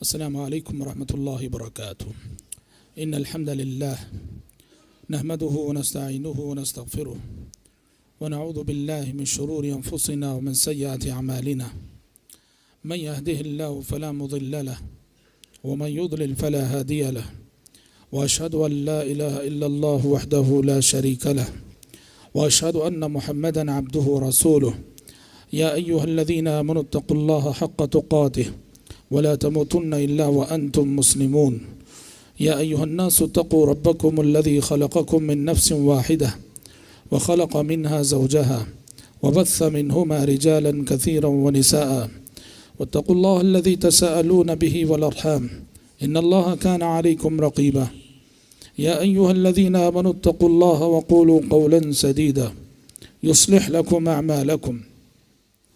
السلام عليكم ورحمة الله وبركاته. إن الحمد لله نحمده ونستعينه ونستغفره ونعوذ بالله من شرور أنفسنا ومن سيئات أعمالنا. من يهده الله فلا مضل له ومن يضلل فلا هادي له، وأشهد أن لا إله إلا الله وحده لا شريك له، وأشهد أن محمدا عبده ورسوله. يا أيها الذين آمنوا اتقوا الله حق تقاته ولا تموتن إلا وأنتم مسلمون. يا أيها الناس اتقوا ربكم الذي خلقكم من نفس واحدة وخلق منها زوجها وبث منهما رجالا كثيرا ونساء، واتقوا الله الذي تساءلون به والأرحام إن الله كان عليكم رقيبا. يا أيها الذين آمنوا اتقوا الله وقولوا قولا سديدا يصلح لكم أعمالكم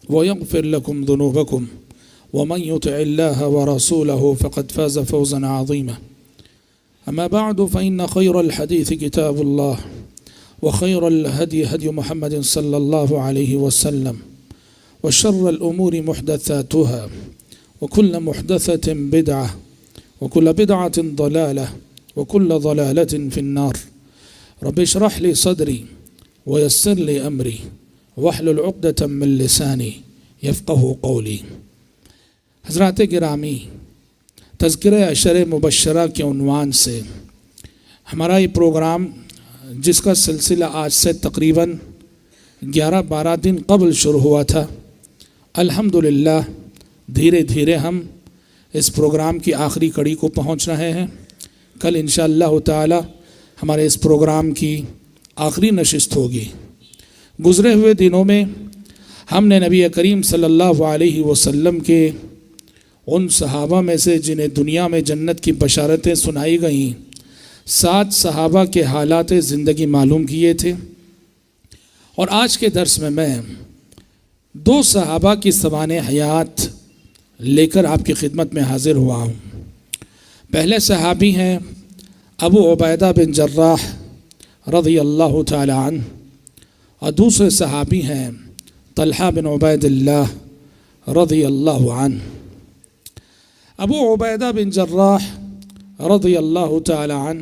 ويغفر لكم ذنوبكم، ومن يطع الله ورسوله فقد فاز فوزا عظيما. أما بعد فإن خير الحديث كتاب الله، وخير الهدي هدي محمد صلى الله عليه وسلم، وشر الأمور محدثاتها، وكل محدثة بدعة، وكل بدعة ضلالة، وكل ضلالة في النار. رب اشرح لي صدري ويسر لي أمري واحلل عقدة من لساني يفقه قولي. حضرات گرامی، تذکرہ عشر مبشرہ کے عنوان سے ہمارا یہ پروگرام، جس کا سلسلہ آج سے تقریباً 11-12 دن قبل شروع ہوا تھا، الحمدللہ دھیرے دھیرے ہم اس پروگرام کی آخری کڑی کو پہنچ رہے ہیں. کل انشاءاللہ تعالی ہمارے اس پروگرام کی آخری نشست ہوگی. گزرے ہوئے دنوں میں ہم نے نبی کریم صلی اللہ علیہ وسلم کے ان صحابہ میں سے جنہیں دنیا میں جنت کی بشارتیں سنائی گئیں، 7 صحابہ کے حالات زندگی معلوم کیے تھے. اور آج کے درس میں 2 صحابہ کی سوانح حیات لے کر آپ کی خدمت میں حاضر ہوا ہوں. پہلے صحابی ہیں ابو عبیدہ بن جراح رضی اللہ تعالی عنہ، اور دوسرے صحابی ہیں طلحہ بن عبید اللہ رضی اللہ عنہ. ابو عبیدہ بن جراح رضی اللہ تعالی عنہ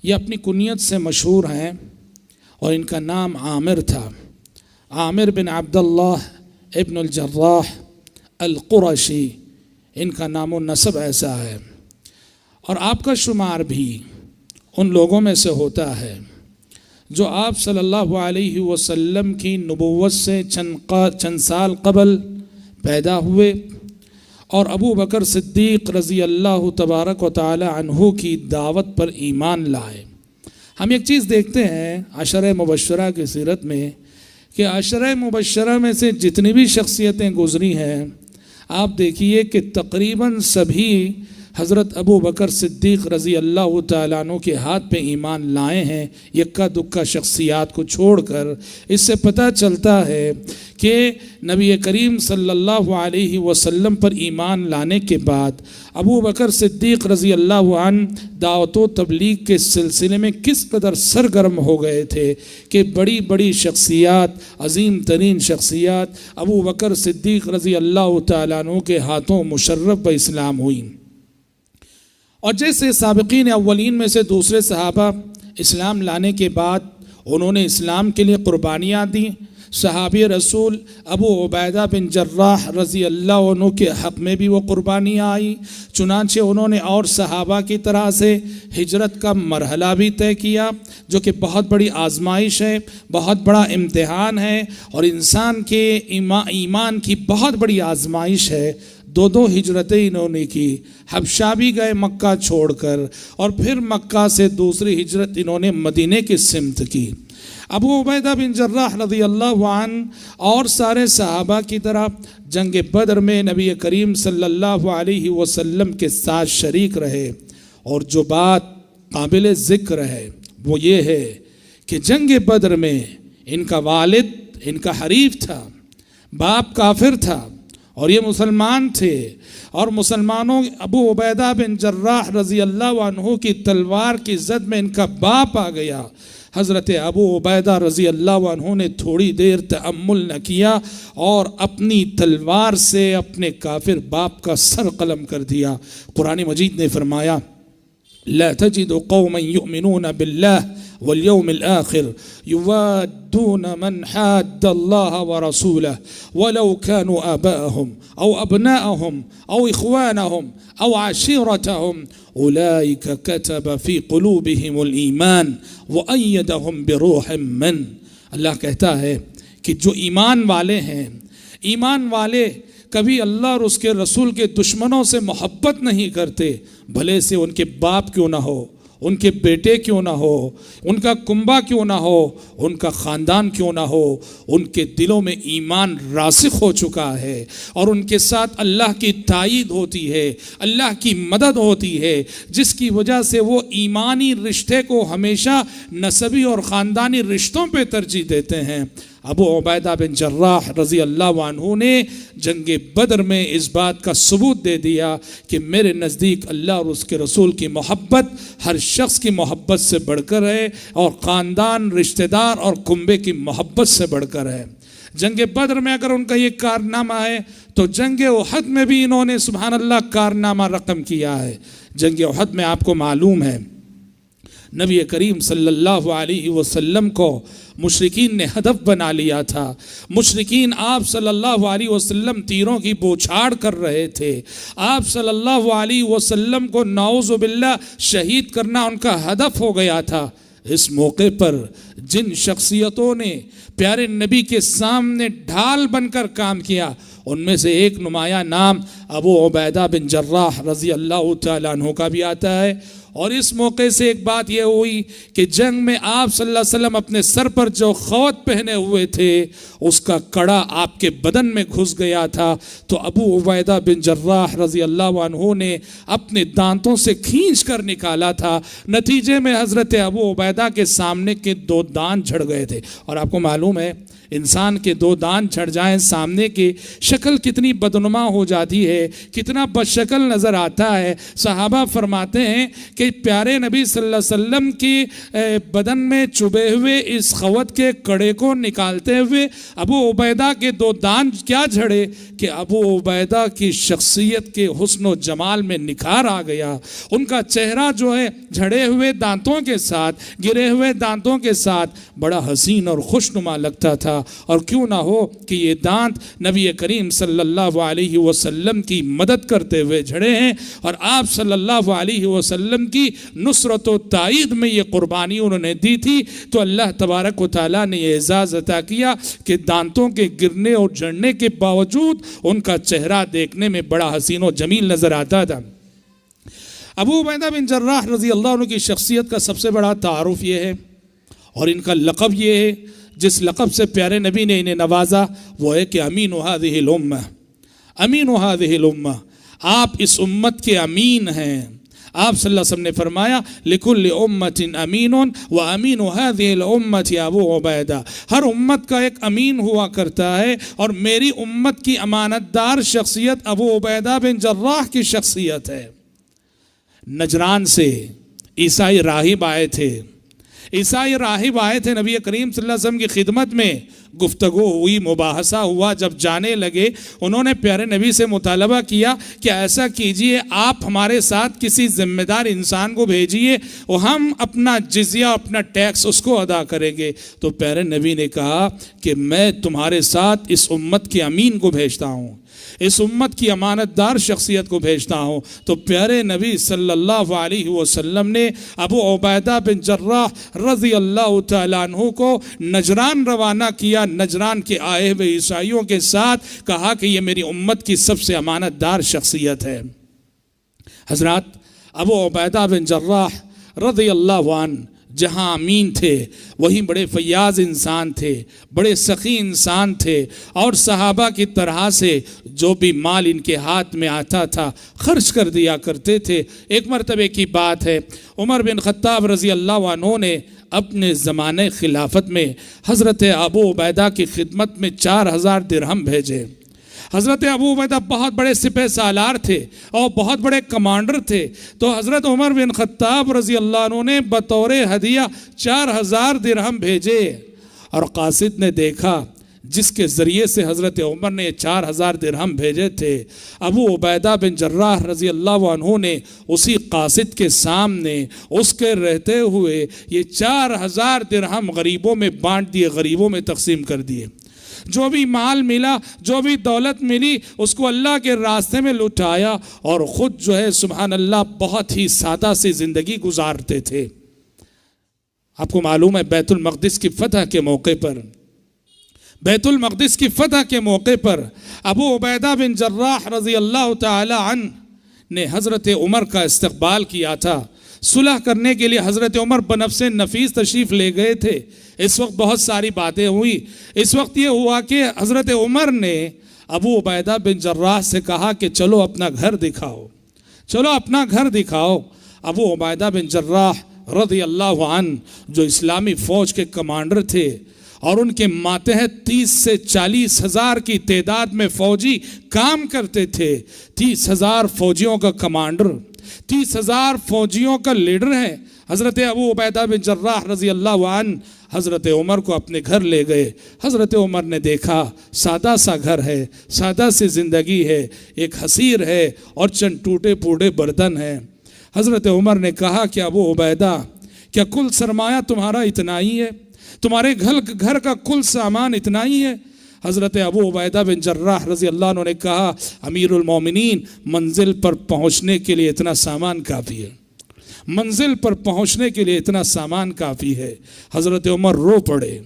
یہ اپنی کنیت سے مشہور ہیں، اور ان کا نام عامر تھا. عامر بن عبداللہ ابن الجراح القرشی ان کا نام و نسب ایسا ہے. اور آپ کا شمار بھی ان لوگوں میں سے ہوتا ہے جو آپ صلی اللہ علیہ وسلم کی نبوت سے چند سال قبل پیدا ہوئے، اور ابو بکر صدیق رضی اللہ تبارک و تعالی عنہ کی دعوت پر ایمان لائے. ہم ایک چیز دیکھتے ہیں عشرہ مبشرہ کی سیرت میں کہ عشرہ مبشرہ میں سے جتنی بھی شخصیتیں گزری ہیں، آپ دیکھیے کہ تقریباً سبھی حضرت ابو بکر صدیق رضی اللہ تعالیٰ عنہ کے ہاتھ پہ ایمان لائے ہیں، یکا دکا شخصیات کو چھوڑ کر. اس سے پتہ چلتا ہے کہ نبی کریم صلی اللہ علیہ وسلم پر ایمان لانے کے بعد ابو بکر صدیق رضی اللہ عنہ دعوت و تبلیغ کے سلسلے میں کس قدر سرگرم ہو گئے تھے کہ بڑی بڑی شخصیات، عظیم ترین شخصیات ابو بکر صدیق رضی اللہ تعالیٰ عنہ کے ہاتھوں مشرف و اسلام ہوئیں. اور جیسے سابقین اولین میں سے دوسرے صحابہ اسلام لانے کے بعد انہوں نے اسلام کے لیے قربانیاں دیں، صحابی رسول ابو عبیدہ بن جراح رضی اللہ عنہ کے حق میں بھی وہ قربانیاں آئیں. چنانچہ انہوں نے اور صحابہ کی طرح سے ہجرت کا مرحلہ بھی طے کیا، جو کہ بہت بڑی آزمائش ہے، بہت بڑا امتحان ہے، اور انسان کے ایمان کی بہت بڑی آزمائش ہے. 2 ہجرتیں انہوں نے کی. حبشہ بھی گئے مکہ چھوڑ کر، اور پھر مکہ سے دوسری ہجرت انہوں نے مدینے کی سمت کی. ابو عبیدہ بن جراح رضی اللہ عنہ اور سارے صحابہ کی طرح جنگ بدر میں نبی کریم صلی اللہ علیہ وسلم کے ساتھ شریک رہے. اور جو بات قابل ذکر ہے وہ یہ ہے کہ جنگ بدر میں ان کا والد ان کا حریف تھا، باپ کافر تھا، اور یہ مسلمان تھے. اور مسلمانوں ابو عبیدہ بن جراح رضی اللہ عنہ کی تلوار کی زد میں ان کا باپ آ گیا. حضرت ابو عبیدہ رضی اللہ عنہ نے تھوڑی دیر تأمل نہ کیا اور اپنی تلوار سے اپنے کافر باپ کا سر قلم کر دیا۔ قرآن مجید نے فرمایا لا تجد قوما يؤمنون بالله واليوم الآخر يوادون من حاد الله ورسوله ولو كانوا آباءهم أو أبناءهم أو إخوانهم أو عشيرتهم أولئك كتب في قلوبهم الإيمان وأيدهم بروح من۔ اللہ کہتا ہے کہ جو ایمان والے ہیں، ایمان والے کبھی اللہ اور اس کے رسول کے دشمنوں سے محبت نہیں کرتے، بھلے سے ان کے باپ کیوں نہ ہو، ان کے بیٹے کیوں نہ ہو، ان کا کنبہ کیوں نہ ہو، ان کا خاندان کیوں نہ ہو، ان کے دلوں میں ایمان راسخ ہو چکا ہے اور ان کے ساتھ اللہ کی تائید ہوتی ہے، اللہ کی مدد ہوتی ہے، جس کی وجہ سے وہ ایمانی رشتے کو ہمیشہ نسبی اور خاندانی رشتوں پہ ترجیح دیتے ہیں۔ ابو عبیدہ بن جراح رضی اللہ عنہ نے جنگ بدر میں اس بات کا ثبوت دے دیا کہ میرے نزدیک اللہ اور اس کے رسول کی محبت ہر شخص کی محبت سے بڑھ کر ہے اور خاندان، رشتہ دار اور کنبے کی محبت سے بڑھ کر ہے۔ جنگ بدر میں اگر ان کا یہ کارنامہ ہے تو جنگ احد میں بھی انہوں نے سبحان اللہ کارنامہ رقم کیا ہے۔ جنگ احد میں آپ کو معلوم ہے نبی کریم صلی اللہ علیہ وسلم کو مشرکین نے ہدف بنا لیا تھا۔ مشرکین آپ صلی اللہ علیہ وسلم تیروں کی بوچھاڑ کر رہے تھے۔ آپ صلی اللہ علیہ وسلم کو نعوذ باللہ شہید کرنا ان کا ہدف ہو گیا تھا۔ اس موقع پر جن شخصیتوں نے پیارے نبی کے سامنے ڈھال بن کر کام کیا، ان میں سے ایک نمایاں نام ابو عبیدہ بن جراح رضی اللہ تعالیٰ عنہ کا بھی آتا ہے۔ اور اس موقع سے ایک بات یہ ہوئی کہ جنگ میں آپ صلی اللہ علیہ وسلم اپنے سر پر جو خوات پہنے ہوئے تھے اس کا کڑا آپ کے بدن میں گھس گیا تھا، تو ابو عبیدہ بن جراح رضی اللہ عنہ نے اپنے دانتوں سے کھینچ کر نکالا تھا۔ نتیجے میں حضرت ابو عبیدہ کے سامنے کے 2 دانت جھڑ گئے تھے۔ اور آپ کو معلوم ہے انسان کے 2 دانت جھڑ جائیں سامنے کی شکل کتنی بدنما ہو جاتی ہے، کتنا بدشکل نظر آتا ہے۔ صحابہ فرماتے ہیں کہ پیارے نبی صلی اللہ علیہ وسلم کی بدن میں چبھے ہوئے اس خوات کے کڑے کو نکالتے ہوئے ابو عبیدہ کے 2 دانت کیا جھڑے کہ ابو عبیدہ کی شخصیت کے حسن و جمال میں نکھار آ گیا۔ ان کا چہرہ جو ہے جھڑے ہوئے دانتوں کے ساتھ، گرے ہوئے دانتوں کے ساتھ بڑا حسین اور خوشنما لگتا تھا۔ اور کیوں نہ ہو کہ یہ دانت نبی کریم صلی اللہ علیہ وسلم کی مدد کرتے ہوئے جھڑے ہیں اور آپ صلی اللہ علیہ وسلم کی نصرت و تائید میں یہ قربانی انہوں نے دی تھی، تو اللہ تبارک و تعالیٰ نے یہ اعزاز عطا کیا کہ دانتوں کے گرنے اور جھڑنے کے باوجود ان کا چہرہ دیکھنے میں بڑا حسین و جمیل نظر آتا تھا۔ ابو عبیدہ بن جراح رضی اللہ عنہ کی شخصیت کا سب سے بڑا تعارف یہ ہے اور ان کا لقب یہ ہے جس لقب سے پیارے نبی نے انہیں نوازا، وہ ہے کہ امین هذه الامہ، امین هذه الامہ، آپ اس امت کے امین ہیں۔ آپ صلی اللہ علیہ وسلم نے فرمایا لِكُلِّ أُمَّةٍ أَمِينٌ وَأَمِينُ هَذِهِ الْأُمَّةِ أَبُو عُبَیدہ، ہر امت کا ایک امین ہوا کرتا ہے اور میری امت کی امانت دار شخصیت ابو عبیدہ بن جراح کی شخصیت ہے۔ نجران سے عیسائی راہب آئے تھے، عیسائی راہب آئے تھے نبی کریم صلی اللہ علیہ وسلم کی خدمت میں، گفتگو ہوئی، مباحثہ ہوا، جب جانے لگے انہوں نے پیارے نبی سے مطالبہ کیا کہ ایسا کیجئے آپ ہمارے ساتھ کسی ذمہ دار انسان کو بھیجئے اور ہم اپنا جزیہ اپنا ٹیکس اس کو ادا کریں گے۔ تو پیارے نبی نے کہا کہ میں تمہارے ساتھ اس امت کے امین کو بھیجتا ہوں، اس امت کی امانت دار شخصیت کو بھیجتا ہوں۔ تو پیارے نبی صلی اللہ علیہ وسلم نے ابو عبیدہ بن جراح رضی اللہ تعالیٰ عنہ کو نجران روانہ کیا، نجران کے آئے ہوئے عیسائیوں کے ساتھ، کہا کہ یہ میری امت کی سب سے امانت دار شخصیت ہے۔ حضرات ابو عبیدہ بن جراح رضی اللہ عنہ جہاں امین تھے وہیں بڑے فیاض انسان تھے، بڑے سخی انسان تھے، اور صحابہ کی طرح سے جو بھی مال ان کے ہاتھ میں آتا تھا خرچ کر دیا کرتے تھے۔ ایک مرتبہ کی بات ہے، عمر بن خطاب رضی اللہ عنہ نے اپنے زمانے خلافت میں حضرت ابو عبیدہ کی خدمت میں 4000 درہم بھیجے۔ حضرت ابو عبیدہ بہت بڑے سپہ سالار تھے اور بہت بڑے کمانڈر تھے، تو حضرت عمر بن خطاب رضی اللہ عنہ نے بطور ہدیہ 4000 درہم بھیجے، اور قاصد نے دیکھا جس کے ذریعے سے حضرت عمر نے 4000 درہم بھیجے تھے، ابو عبیدہ بن جراح رضی اللہ عنہ نے اسی قاصد کے سامنے اس کے رہتے ہوئے یہ 4000 درہم غریبوں میں بانٹ دیے، غریبوں میں تقسیم کر دیے۔ جو بھی مال ملا، جو بھی دولت ملی، اس کو اللہ کے راستے میں لٹایا، اور خود جو ہے سبحان اللہ بہت ہی سادہ سی زندگی گزارتے تھے۔ آپ کو معلوم ہے بیت المقدس کی فتح کے موقع پر، بیت المقدس کی فتح کے موقع پر ابو عبیدہ بن جراح رضی اللہ تعالی عنہ نے حضرت عمر کا استقبال کیا تھا۔ صلح کرنے کے لیے حضرت عمر بنفس نفیس تشریف لے گئے تھے۔ اس وقت بہت ساری باتیں ہوئی۔ اس وقت یہ ہوا کہ حضرت عمر نے ابو عبیدہ بن جراح سے کہا کہ چلو اپنا گھر دکھاؤ، چلو اپنا گھر دکھاؤ۔ ابو عبیدہ بن جراح رضی اللہ عنہ جو اسلامی فوج کے کمانڈر تھے، اور ان کے ماتحت 30 سے 40 ہزار کی تعداد میں فوجی کام کرتے تھے۔ 30,000 فوجیوں کا کمانڈر، 30,000 فوجیوں کا لیڈر ہے حضرت ابو عبیدہ بن جراح رضی اللہ عنہ۔ حضرت عمر کو اپنے گھر لے گئے۔ حضرت عمر نے دیکھا سادہ سا گھر ہے، سادہ سی زندگی ہے، ایک حصیر ہے اور چند ٹوٹے پھوٹے برتن ہیں۔ حضرت عمر نے کہا کہ ابو عبیدہ، کیا کل سرمایہ تمہارا اتنا ہی ہے؟ تمہارے گھر کا کل سامان اتنا ہی ہے؟ حضرت ابو عبیدہ بن جراح رضی اللہ عنہ نے کہا امیر المومنین، منزل پر پہنچنے کے لیے اتنا سامان کافی ہے، منزل پر پہنچنے کے لیے اتنا سامان کافی ہے۔ حضرت عمر رو پڑے۔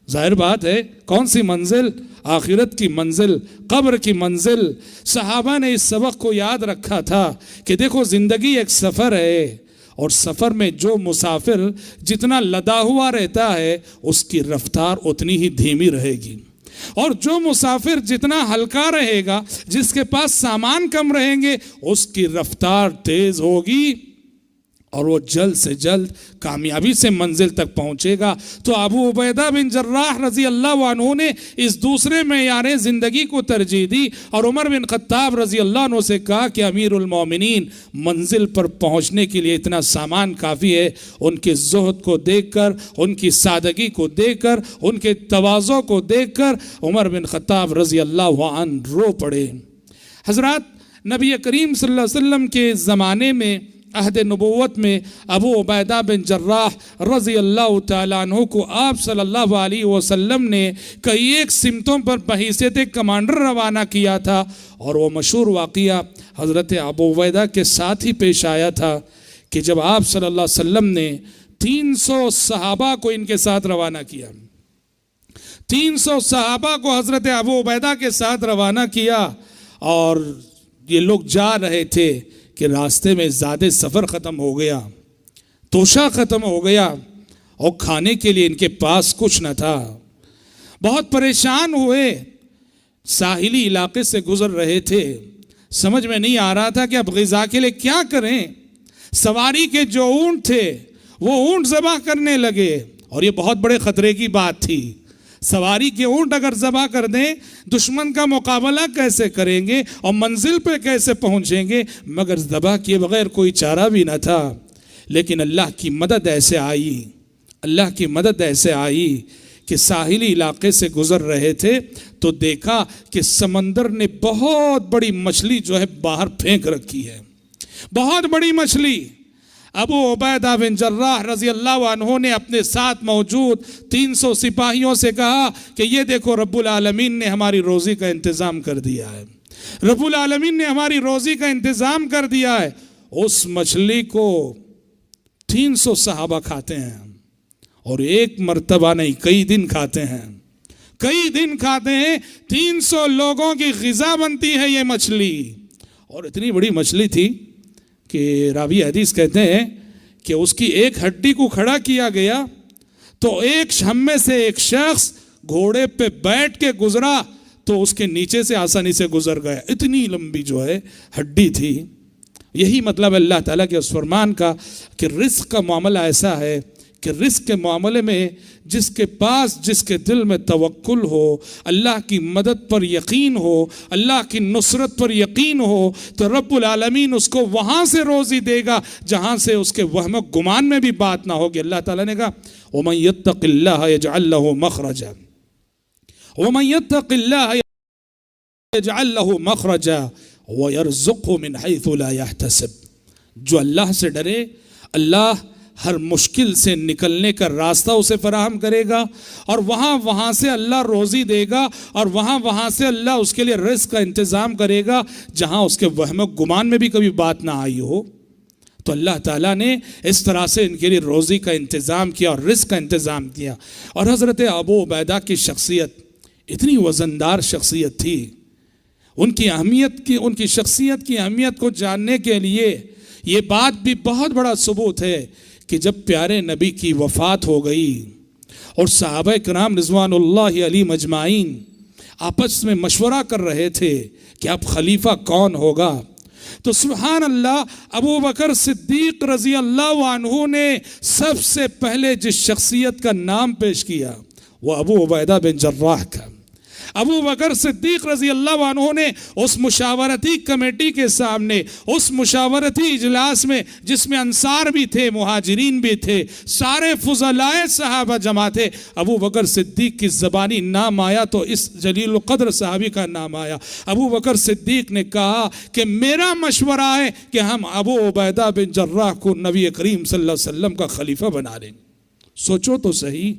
ظاہر بات ہے کون سی منزل؟ آخرت کی منزل، قبر کی منزل۔ صحابہ نے اس سبق کو یاد رکھا تھا کہ دیکھو زندگی ایک سفر ہے، اور سفر میں جو مسافر جتنا لدا ہوا رہتا ہے اس کی رفتار اتنی ہی دھیمی رہے گی، اور جو مسافر جتنا ہلکا رہے گا، جس کے پاس سامان کم رہیں گے، اس کی رفتار تیز ہوگی اور وہ جلد سے جلد کامیابی سے منزل تک پہنچے گا۔ تو ابو عبیدہ بن جراح رضی اللہ عنہ نے اس دوسرے معیار زندگی کو ترجیح دی، اور عمر بن خطاب رضی اللہ عنہ سے کہا کہ امیر المومنین، منزل پر پہنچنے کے لیے اتنا سامان کافی ہے۔ ان کے زہد کو دیکھ کر، ان کی سادگی کو دیکھ کر، ان کے تواضع کو دیکھ کر عمر بن خطاب رضی اللہ عنہ رو پڑے۔ حضرات، نبی کریم صلی اللہ علیہ وسلم کے زمانے میں، عہد نبوت میں، ابو عبیدہ بن جراح رضی اللہ تعالیٰ عنہ کو آپ صلی اللہ علیہ وسلم نے کئی ایک سمتوں پر بحیثیت کمانڈر روانہ کیا تھا، اور وہ مشہور واقعہ حضرت ابو عبیدہ کے ساتھ ہی پیش آیا تھا کہ جب آپ صلی اللہ علیہ وسلم نے 300 صحابہ کو ان کے ساتھ روانہ کیا، 300 صحابہ کو حضرت ابو عبیدہ کے ساتھ روانہ کیا، اور یہ لوگ جا رہے تھے کہ راستے میں زیادہ سفر ختم ہو گیا، توشہ ختم ہو گیا، اور کھانے کے لیے ان کے پاس کچھ نہ تھا۔ بہت پریشان ہوئے، ساحلی علاقے سے گزر رہے تھے، سمجھ میں نہیں آ رہا تھا کہ اب غذا کے لیے کیا کریں۔ سواری کے جو اونٹ تھے وہ اونٹ ذبح کرنے لگے، اور یہ بہت بڑے خطرے کی بات تھی۔ سواری کے اونٹ اگر ذبح کر دیں، دشمن کا مقابلہ کیسے کریں گے اور منزل پہ کیسے پہنچیں گے؟ مگر ذبح کیے بغیر کوئی چارہ بھی نہ تھا۔ لیکن اللہ کی مدد ایسے آئی، اللہ کی مدد ایسے آئی کہ ساحلی علاقے سے گزر رہے تھے تو دیکھا کہ سمندر نے بہت بڑی مچھلی جو ہے باہر پھینک رکھی ہے، بہت بڑی مچھلی۔ ابو عبیدہ بن جراح رضی اللہ عنہ نے اپنے ساتھ موجود 300 سپاہیوں سے کہا کہ یہ دیکھو رب العالمین نے ہماری روزی کا انتظام کر دیا ہے، رب العالمین نے ہماری روزی کا انتظام کر دیا ہے۔ اس مچھلی کو 300 صحابہ کھاتے ہیں، اور ایک مرتبہ نہیں، کئی دن کھاتے ہیں، کئی دن کھاتے ہیں۔ 300 لوگوں کی غذا بنتی ہے یہ مچھلی، اور اتنی بڑی مچھلی تھی کہ راوی حدیث کہتے ہیں کہ اس کی ایک ہڈی کو کھڑا کیا گیا تو ہم میں سے ایک شخص گھوڑے پہ بیٹھ کے گزرا تو اس کے نیچے سے آسانی سے گزر گیا، اتنی لمبی جو ہے ہڈی تھی۔ یہی مطلب اللہ تعالیٰ کے اس فرمان کا کہ رزق کا معاملہ ایسا ہے کہ رزق کے معاملے میں جس کے پاس جس کے دل میں توکل ہو، اللہ کی مدد پر یقین ہو، اللہ کی نصرت پر یقین ہو، تو رب العالمین اس کو وہاں سے روزی دے گا جہاں سے اس کے وہم و گمان میں بھی بات نہ ہوگی۔ اللہ تعالیٰ نے کہا وَمَن يَتَّقِ اللَّهَ يَجْعَل لَّهُ مَخْرَجًا وَمَن يَتَّقِ اللَّهَ يَجْعَل لَّهُ مَخْرَجًا وَيَرْزُقْهُ مِنْ حَيْثُ لَا يَحْتَسِبُ۔ جو اللہ سے ڈرے، اللہ ہر مشکل سے نکلنے کا راستہ اسے فراہم کرے گا، اور وہاں سے اللہ روزی دے گا، اور وہاں سے اللہ اس کے لیے رزق کا انتظام کرے گا جہاں اس کے وہم و گمان میں بھی کبھی بات نہ آئی ہو۔ تو اللہ تعالیٰ نے اس طرح سے ان کے لیے روزی کا انتظام کیا اور رزق کا انتظام کیا۔ اور حضرت ابو عبیدہ کی شخصیت اتنی وزندار شخصیت تھی، ان کی شخصیت کی اہمیت کو جاننے کے لیے یہ بات بھی بہت بڑا ثبوت ہے کہ جب پیارے نبی کی وفات ہو گئی اور صحابہ کرام رضوان اللہ علیہم اجمعین آپس میں مشورہ کر رہے تھے کہ اب خلیفہ کون ہوگا، تو سبحان اللہ ابو بکر صدیق رضی اللہ عنہ نے سب سے پہلے جس شخصیت کا نام پیش کیا وہ ابو عبیدہ بن جراح کا۔ ابو بکر صدیق رضی اللہ عنہ نے اس مشاورتی کمیٹی کے سامنے، اس مشاورتی اجلاس میں جس میں انصار بھی تھے، مہاجرین بھی تھے، سارے فضلائے صحابہ جمع تھے، ابو بکر صدیق کی زبانی نام آیا تو اس جلیل القدر صحابی کا نام آیا۔ ابو بکر صدیق نے کہا کہ میرا مشورہ ہے کہ ہم ابو عبیدہ بن جراح کو نبی کریم صلی اللہ علیہ وسلم کا خلیفہ بنا لیں۔ سوچو تو صحیح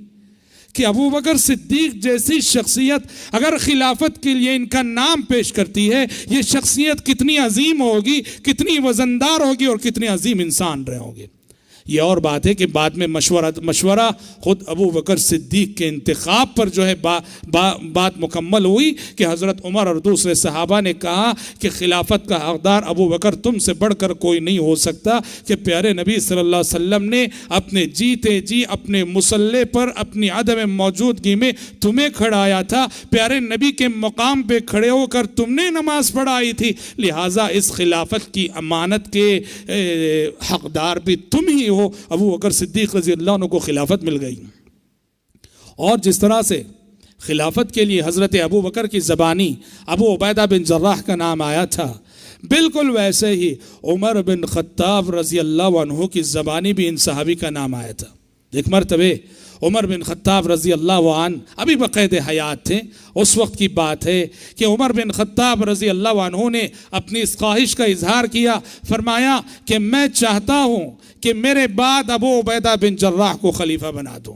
کہ ابو بکر صدیق جیسی شخصیت اگر خلافت کے لیے ان کا نام پیش کرتی ہے، یہ شخصیت کتنی عظیم ہوگی، کتنی وزندار ہوگی اور کتنی عظیم انسان رہے ہوں گے۔ یہ اور بات ہے کہ بعد میں مشورہ خود ابو بکر صدیق کے انتخاب پر جو ہے بات مکمل ہوئی کہ حضرت عمر اور دوسرے صحابہ نے کہا کہ خلافت کا حقدار ابو بکر تم سے بڑھ کر کوئی نہیں ہو سکتا، کہ پیارے نبی صلی اللہ علیہ وسلم نے اپنے جیتے جی اپنے مصلے پر اپنی عدم موجودگی میں تمہیں کھڑایا تھا، پیارے نبی کے مقام پہ کھڑے ہو کر تم نے نماز پڑھائی تھی، لہٰذا اس خلافت کی امانت کے حقدار بھی تم ہی ہو۔ ابو بکر صدیق رضی اللہ عنہ کو خلافت مل گئی۔ اور جس طرح سے خلافت کے لیے حضرت ابو بکر کی زبانی ابو عبیدہ بن جراح کا نام آیا تھا، بالکل ویسے ہی عمر بن خطاب رضی اللہ عنہ کی زبانی بھی ان صحابی کا نام آیا تھا۔ ایک مرتبہ عمر بن خطاب رضی اللہ عنہ ابھی بقید حیات تھے، اس وقت کی بات ہے کہ عمر بن خطاب رضی اللہ عنہ نے اپنی اس خواہش کا اظہار کیا، فرمایا کہ میں چاہتا ہوں کہ میرے بعد ابو عبیدہ بن جراح کو خلیفہ بنا دوں،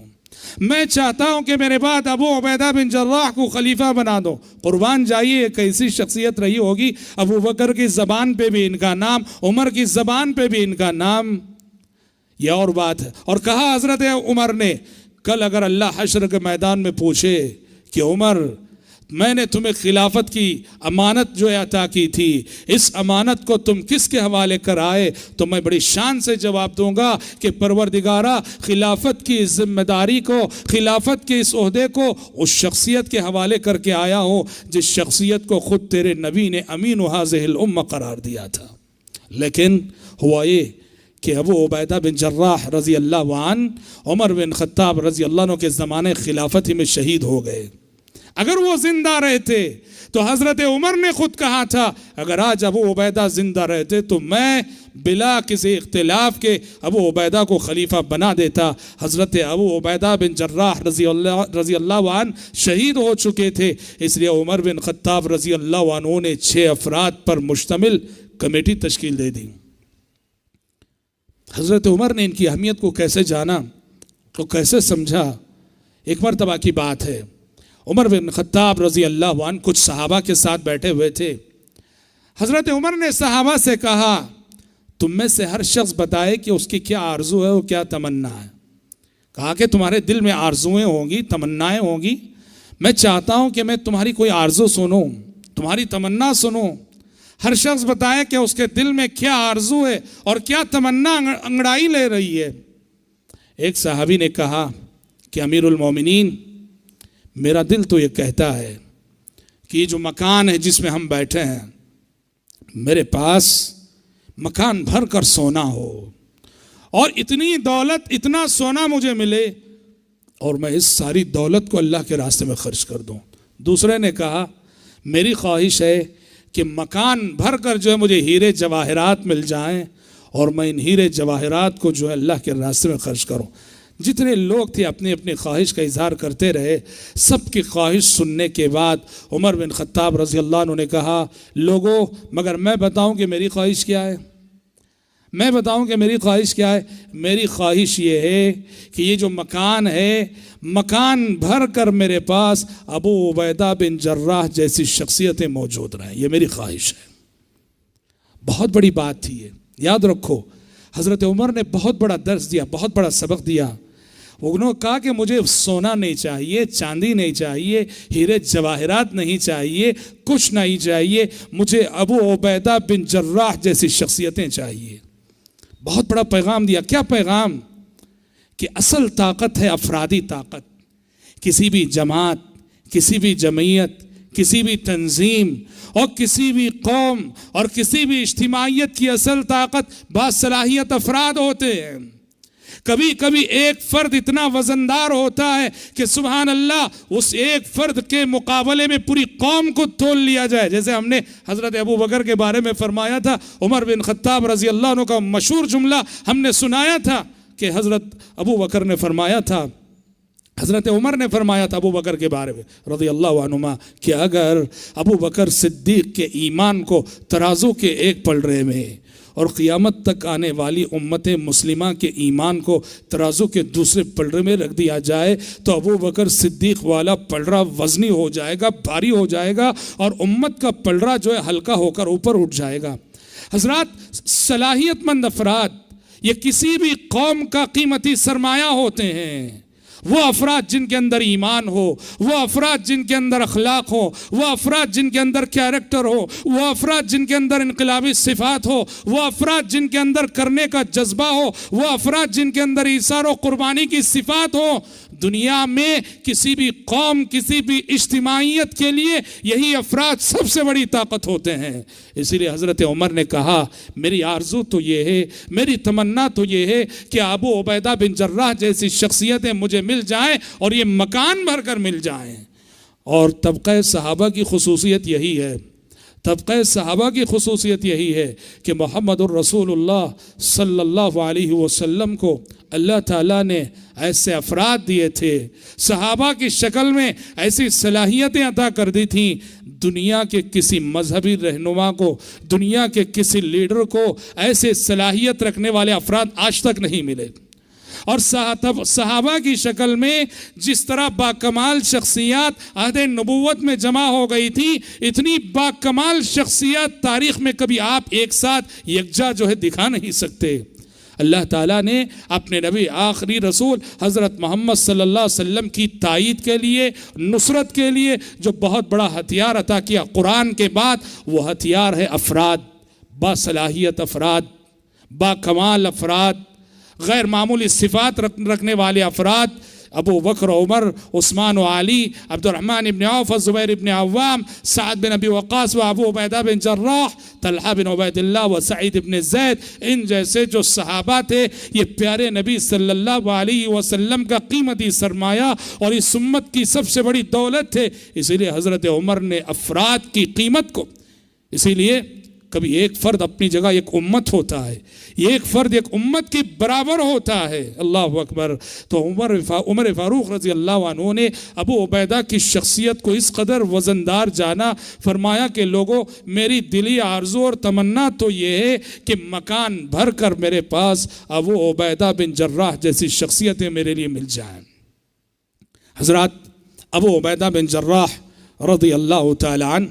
میں چاہتا ہوں کہ میرے بعد ابو عبیدہ بن جراح کو خلیفہ بنا دو۔ قربان جائیے ایک ایسی شخصیت رہی ہوگی، ابو بکر کی زبان پہ بھی ان کا نام، عمر کی زبان پہ بھی ان کا نام، یہ اور بات ہے۔ اور کہا حضرت عمر نے کل اگر اللہ حشر کے میدان میں پوچھے کہ عمر میں نے تمہیں خلافت کی امانت جو عطا کی تھی، اس امانت کو تم کس کے حوالے کرائے، تو میں بڑی شان سے جواب دوں گا کہ پروردگارہ خلافت کی ذمہ داری کو، خلافت کے اس عہدے کو اس شخصیت کے حوالے کر کے آیا ہوں جس شخصیت کو خود تیرے نبی نے امین هذه الامہ قرار دیا تھا۔ لیکن ہوا یہ کہ ابو عبیدہ بن جراح رضی اللہ عنہ عمر بن خطاب رضی اللہ عنہ کے زمانے خلافت ہی میں شہید ہو گئے۔ اگر وہ زندہ رہتے تو حضرت عمر نے خود کہا تھا اگر آج ابو عبیدہ زندہ رہتے تو میں بلا کسی اختلاف کے ابو عبیدہ کو خلیفہ بنا دیتا۔ حضرت ابو عبیدہ بن جراح رضی اللہ عنہ شہید ہو چکے تھے، اس لیے عمر بن خطاب رضی اللہ عنہ نے 6 افراد پر مشتمل کمیٹی تشکیل دے دی۔ حضرت عمر نے ان کی اہمیت کو کیسے جانا، تو کیسے سمجھا؟ ایک مرتبہ کی بات ہے، عمر بن خطاب رضی اللہ عنہ کچھ صحابہ کے ساتھ بیٹھے ہوئے تھے۔ حضرت عمر نے صحابہ سے کہا تم میں سے ہر شخص بتائے کہ اس کی کیا آرزو ہے اور کیا تمنا ہے۔ کہا کہ تمہارے دل میں آرزویں ہوں گی، تمنائیں ہوں گی، میں چاہتا ہوں کہ میں تمہاری کوئی آرزو سنوں، تمہاری تمنا سنوں۔ ہر شخص بتائے کہ اس کے دل میں کیا آرزو ہے اور کیا تمنا انگڑائی لے رہی ہے۔ ایک صحابی نے کہا کہ امیر المومنین میرا دل تو یہ کہتا ہے کہ یہ جو مکان ہے جس میں ہم بیٹھے ہیں، میرے پاس مکان بھر کر سونا ہو اور اتنی دولت اتنا سونا مجھے ملے اور میں اس ساری دولت کو اللہ کے راستے میں خرچ کر دوں۔ دوسرے نے کہا میری خواہش ہے کہ مکان بھر کر جو ہے مجھے ہیرے جواہرات مل جائیں اور میں ان ہیرے جواہرات کو جو ہے اللہ کے راستے میں خرچ کروں۔ جتنے لوگ تھے اپنی اپنی خواہش کا اظہار کرتے رہے۔ سب کی خواہش سننے کے بعد عمر بن خطاب رضی اللہ عنہ نے کہا لوگوں مگر میں بتاؤں کہ میری خواہش کیا ہے؟ میں بتاؤں کہ میری خواہش کیا ہے؟ میری خواہش یہ ہے کہ یہ جو مکان ہے، مکان بھر کر میرے پاس ابو عبیدہ بن جراح جیسی شخصیتیں موجود رہیں، یہ میری خواہش ہے۔ بہت بڑی بات تھی یہ، یاد رکھو حضرت عمر نے بہت بڑا درس دیا، بہت بڑا سبق دیا۔ انہوں نے کہا کہ مجھے سونا نہیں چاہیے، چاندی نہیں چاہیے، ہیرے جواہرات نہیں چاہیے، کچھ نہیں چاہیے، مجھے ابو عبیدہ بن جراح جیسی شخصیتیں چاہیے۔ بہت بڑا پیغام دیا۔ کیا پیغام؟ کہ اصل طاقت ہے افرادی طاقت۔ کسی بھی جماعت، کسی بھی جمعیت، کسی بھی تنظیم اور کسی بھی قوم اور کسی بھی اجتماعیت کی اصل طاقت باصلاحیت افراد ہوتے ہیں۔ کبھی کبھی ایک فرد اتنا وزندار ہوتا ہے کہ سبحان اللہ اس ایک فرد کے مقابلے میں پوری قوم کو تول لیا جائے، جیسے ہم نے حضرت ابو بکر کے بارے میں فرمایا تھا۔ عمر بن خطاب رضی اللہ عنہ کا مشہور جملہ ہم نے سنایا تھا کہ حضرت ابو بکر نے فرمایا تھا، حضرت عمر نے فرمایا تھا ابو بکر کے بارے میں رضی اللہ عنہما کہ اگر ابو بکر صدیق کے ایمان کو ترازو کے ایک پلڑے میں اور قیامت تک آنے والی امت مسلمہ کے ایمان کو ترازو کے دوسرے پلڑے میں رکھ دیا جائے تو ابو بکر صدیق والا پلڑا وزنی ہو جائے گا، بھاری ہو جائے گا، اور امت کا پلڑا جو ہے ہلکا ہو کر اوپر اٹھ جائے گا۔ حضرات صلاحیت مند افراد یہ کسی بھی قوم کا قیمتی سرمایہ ہوتے ہیں۔ وہ افراد جن کے اندر ایمان ہو، وہ افراد جن کے اندر اخلاق ہو، وہ افراد جن کے اندر کیریکٹر ہو، وہ افراد جن کے اندر انقلابی صفات ہو، وہ افراد جن کے اندر کرنے کا جذبہ ہو، وہ افراد جن کے اندر ایثار و قربانی کی صفات ہو، دنیا میں کسی بھی قوم، کسی بھی اجتماعیت کے لیے یہی افراد سب سے بڑی طاقت ہوتے ہیں۔ اسی لیے حضرت عمر نے کہا میری آرزو تو یہ ہے، میری تمنا تو یہ ہے کہ ابو عبیدہ بن جراح جیسی شخصیتیں مجھے مل جائیں اور یہ مکان بھر کر مل جائیں۔ اور طبقہ صحابہ کی خصوصیت یہی ہے، طبقہ صحابہ کی خصوصیت یہی ہے کہ محمد الرسول اللہ صلی اللہ علیہ وسلم کو اللہ تعالیٰ نے ایسے افراد دیے تھے، صحابہ کی شکل میں ایسی صلاحیتیں عطا کر دی تھیں، دنیا کے کسی مذہبی رہنما کو، دنیا کے کسی لیڈر کو ایسے صلاحیت رکھنے والے افراد آج تک نہیں ملے۔ اور صحابہ کی شکل میں جس طرح باکمال شخصیات عہد نبوت میں جمع ہو گئی تھی، اتنی باکمال شخصیات تاریخ میں کبھی آپ ایک ساتھ یکجا جو ہے دکھا نہیں سکتے۔ اللہ تعالیٰ نے اپنے نبی آخری رسول حضرت محمد صلی اللہ علیہ وسلم کی تائید کے لیے، نصرت کے لیے جو بہت بڑا ہتھیار عطا کیا قرآن کے بعد، وہ ہتھیار ہے افراد، باصلاحیت افراد، باکمال افراد، غیر معمولی صفات رکھنے والے افراد۔ ابو بکر، عمر، عثمان و علی، عبد الرحمن ابن عوف، زبیر ابن عوام، سعد بن ابی وقاص و ابو عبیدہ بن جراح، طلحہ بن عبید اللہ و سعید بن زید، ان جیسے جو صحابہ تھے یہ پیارے نبی صلی اللہ علیہ وسلم کا قیمتی سرمایہ اور اس امت کی سب سے بڑی دولت تھے۔ اسی لیے حضرت عمر نے افراد کی قیمت کو، اسی لیے کبھی ایک فرد اپنی جگہ ایک امت ہوتا ہے، یہ ایک فرد ایک امت کی برابر ہوتا ہے۔ اللہ اکبر۔ تو عمر فاروق رضی اللہ عنہ نے ابو عبیدہ کی شخصیت کو اس قدر وزندار جانا، فرمایا کہ لوگوں میری دلی آرزو اور تمنا تو یہ ہے کہ مکان بھر کر میرے پاس ابو عبیدہ بن جراح جیسی شخصیتیں میرے لیے مل جائیں۔ حضرات ابو عبیدہ بن جراح رضی اللہ تعالی عنہ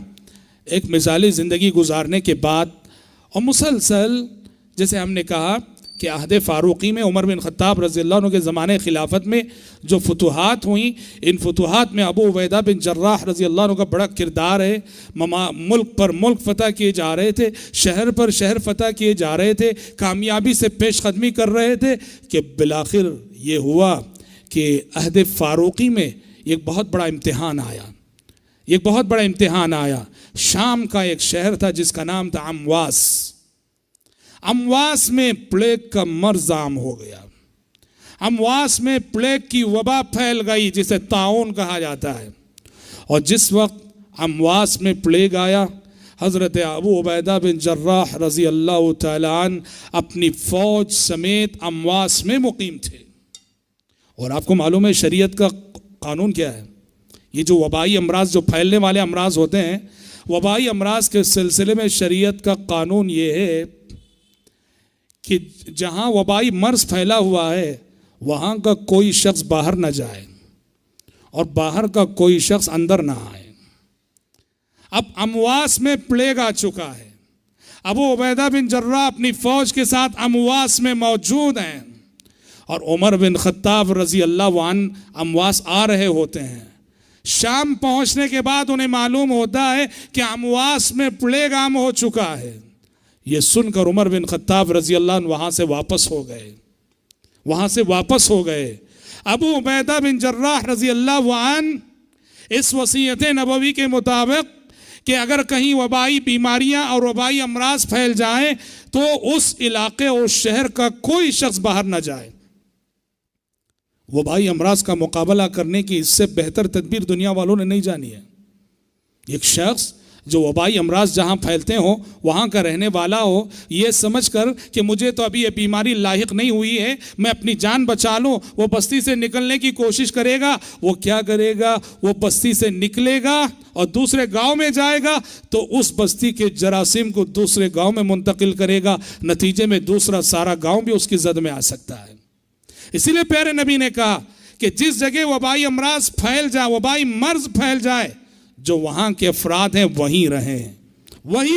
ایک مثالی زندگی گزارنے کے بعد اور مسلسل، جیسے ہم نے کہا کہ عہد فاروقی میں عمر بن خطاب رضی اللہ عنہ کے زمانے خلافت میں جو فتوحات ہوئیں، ان فتوحات میں ابو عبیدہ بن جراح رضی اللہ عنہ کا بڑا کردار ہے۔ ملک پر ملک فتح کیے جا رہے تھے، شہر پر شہر فتح کیے جا رہے تھے، کامیابی سے پیش قدمی کر رہے تھے کہ بالآخر یہ ہوا کہ عہد فاروقی میں ایک بہت بڑا امتحان آیا، ایک بہت بڑا امتحان آیا۔ شام کا ایک شہر تھا جس کا نام تھا امواس۔ امواس میں پلیگ کا مرض عام ہو گیا، امواس میں پلیگ کی وبا پھیل گئی جسے طاعون کہا جاتا ہے۔ اور جس وقت امواس میں پلیگ آیا، حضرت ابو عبیدہ بن جراح رضی اللہ تعالیٰ عنہ اپنی فوج سمیت امواس میں مقیم تھے۔ اور آپ کو معلوم ہے شریعت کا قانون کیا ہے؟ یہ جو وبائی امراض، جو پھیلنے والے امراض ہوتے ہیں، وبائی امراض کے سلسلے میں شریعت کا قانون یہ ہے کہ جہاں وبائی مرض پھیلا ہوا ہے وہاں کا کوئی شخص باہر نہ جائے اور باہر کا کوئی شخص اندر نہ آئے۔ اب امواس میں پلیگ آ چکا ہے، ابو عبیدہ بن جراح اپنی فوج کے ساتھ امواس میں موجود ہیں، اور عمر بن خطاب رضی اللہ عنہ امواس آ رہے ہوتے ہیں۔ شام پہنچنے کے بعد انہیں معلوم ہوتا ہے کہ امواس میں پلیگ عام ہو چکا ہے۔ یہ سن کر عمر بن خطاب رضی اللہ عنہ وہاں سے واپس ہو گئے۔ ابو عبیدہ بن جراح رضی اللہ عنہ اس وصیت نبوی کے مطابق کہ اگر کہیں وبائی بیماریاں اور وبائی امراض پھیل جائیں تو اس علاقے اور شہر کا کوئی شخص باہر نہ جائے۔ وبائی امراض کا مقابلہ کرنے کی اس سے بہتر تدبیر دنیا والوں نے نہیں جانی ہے۔ ایک شخص جو وبائی امراض جہاں پھیلتے ہوں وہاں کا رہنے والا ہو، یہ سمجھ کر کہ مجھے تو ابھی یہ بیماری لاحق نہیں ہوئی ہے، میں اپنی جان بچا لوں، وہ بستی سے نکلنے کی کوشش کرے گا۔ وہ کیا کرے گا؟ وہ بستی سے نکلے گا اور دوسرے گاؤں میں جائے گا تو اس بستی کے جراثیم کو دوسرے گاؤں میں منتقل کرے گا، نتیجے میں دوسرا سارا گاؤں بھی اس کی زد میں آ سکتا ہے۔ اسی لیے پیارے نبی نے کہا کہ جس جگہ وبائی امراض پھیل جائے، وبائی مرض پھیل جائے، جو وہاں کے افراد ہیں وہیں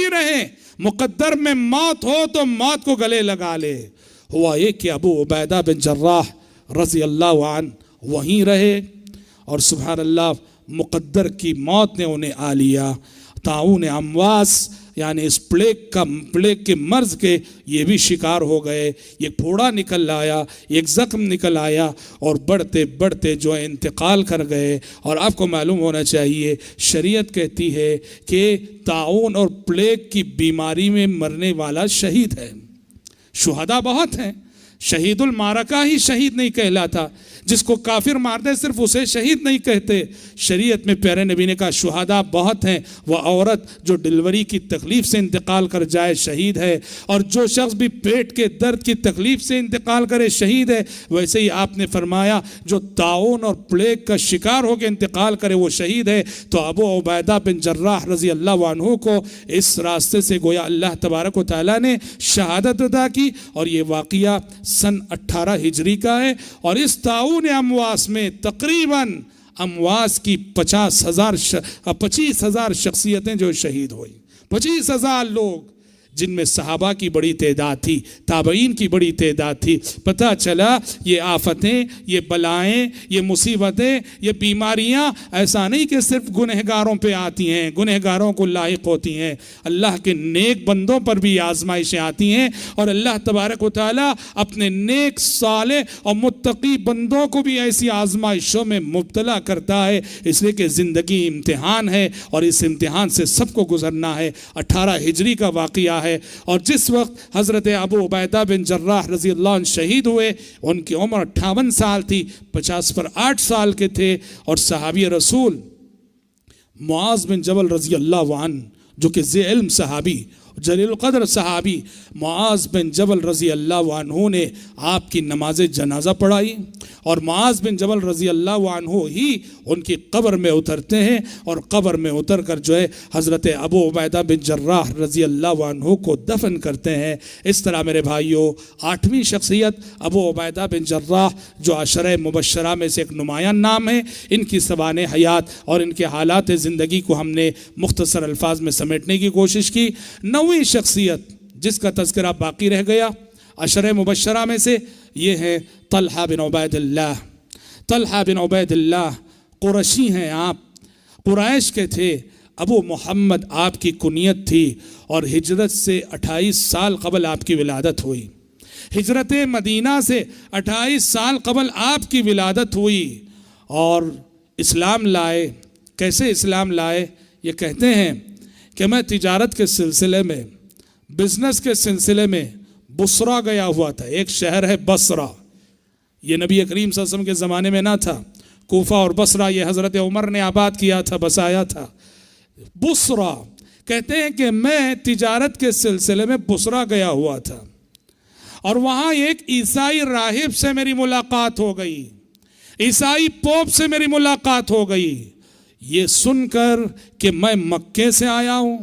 رہیں، مقدر میں موت ہو تو موت کو گلے لگا لے۔ ہوا یہ کہ ابو عبیدہ بن جراح رضی اللہ عنہ وہیں رہے، اور سبحان اللہ مقدر کی موت نے انہیں آ لیا۔ طاعون امواس یعنی اس پلیگ کے مرض کے یہ بھی شکار ہو گئے۔ یہ پھوڑا نکل آیا، ایک زخم نکل آیا، اور بڑھتے بڑھتے جو ہے انتقال کر گئے۔ اور آپ کو معلوم ہونا چاہیے شریعت کہتی ہے کہ طاعون اور پلیگ کی بیماری میں مرنے والا شہید ہے۔ شہداء بہت ہیں، شہید المعرکہ ہی شہید نہیں کہلاتا، جس کو کافر مارتے صرف اسے شہید نہیں کہتے۔ شریعت میں پیارے نبی نے کہا شہداء بہت ہیں، وہ عورت جو ڈلیوری کی تکلیف سے انتقال کر جائے شہید ہے، اور جو شخص بھی پیٹ کے درد کی تکلیف سے انتقال کرے شہید ہے۔ ویسے ہی آپ نے فرمایا جو طاعون اور پلیگ کا شکار ہو کے انتقال کرے وہ شہید ہے۔ تو ابو عبیدہ بن جراح رضی اللہ عنہ کو اس راستے سے گویا اللہ تبارک و تعالیٰ نے شہادت عطا کی، اور یہ واقعہ سن 18 ہجری کا ہے۔ اور اس طاعون امواس میں تقریباً امواس کی 25,000 شخصیتیں جو شہید ہوئی، 25,000 لوگ، جن میں صحابہ کی بڑی تعداد تھی، تابعین کی بڑی تعداد تھی۔ پتہ چلا یہ آفتیں، یہ بلائیں، یہ مصیبتیں، یہ بیماریاں ایسا نہیں کہ صرف گنہگاروں پہ آتی ہیں، گنہگاروں کو لاحق ہوتی ہیں، اللہ کے نیک بندوں پر بھی آزمائشیں آتی ہیں، اور اللہ تبارک و تعالیٰ اپنے نیک صالح اور متقی بندوں کو بھی ایسی آزمائشوں میں مبتلا کرتا ہے، اس لیے کہ زندگی امتحان ہے اور اس امتحان سے سب کو گزرنا ہے۔ 18 ہجری کا واقعہ ہے، اور جس وقت حضرت ابو عبیدہ بن جراح رضی اللہ عنہ شہید ہوئے ان کی عمر 58 سال تھی، 50 پر 8 سال کے تھے۔ اور صحابی رسول معاذ بن جبل رضی اللہ عنہ جو کہ ذی علم صحابی، جلیل القدر صحابی معاذ بن جبل رضی اللہ عنہ نے آپ کی نماز جنازہ پڑھائی، اور معاذ بن جبل رضی اللہ عنہ ہی ان کی قبر میں اترتے ہیں، اور قبر میں اتر کر جو ہے حضرت ابو عبیدہ بن جراح رضی اللہ عنہ کو دفن کرتے ہیں۔ اس طرح میرے بھائیوں 8ویں شخصیت ابو عبیدہ بن جراح جو عشرہ مبشرہ میں سے ایک نمایاں نام ہے، ان کی سوانح حیات اور ان کے حالات زندگی کو ہم نے مختصر الفاظ میں سمیٹنے کی کوشش کی۔ 9ویں شخصیت جس کا تذکرہ باقی رہ گیا عشرہ مبشرہ میں سے، یہ ہے طلحہ بن عبید اللہ۔ طلحہ بن عبید اللہ قرشی ہیں، آپ قریش کے تھے، ابو محمد آپ کی کنیت تھی، اور ہجرت سے 28 سال قبل آپ کی ولادت ہوئی۔ ہجرت مدینہ سے 28 سال قبل آپ کی ولادت ہوئی، اور اسلام لائے۔ کیسے اسلام لائے؟ یہ کہتے ہیں کہ میں تجارت کے سلسلے میں، بزنس کے سلسلے میں بصرہ گیا ہوا تھا. ایک شہر ہے بصرہ, یہ نبی کریم صلی اللہ علیہ وسلم کے زمانے میں نہ تھا. کوفہ اور بصرہ یہ حضرت عمر نے آباد کیا تھا, بسایا تھا. بصرہ کہتے ہیں کہ میں تجارت کے سلسلے میں بصرہ گیا ہوا تھا اور وہاں ایک عیسائی راہب سے میری ملاقات ہو گئی, عیسائی پوپ سے میری ملاقات ہو گئی. یہ سن کر کہ میں مکے سے آیا ہوں,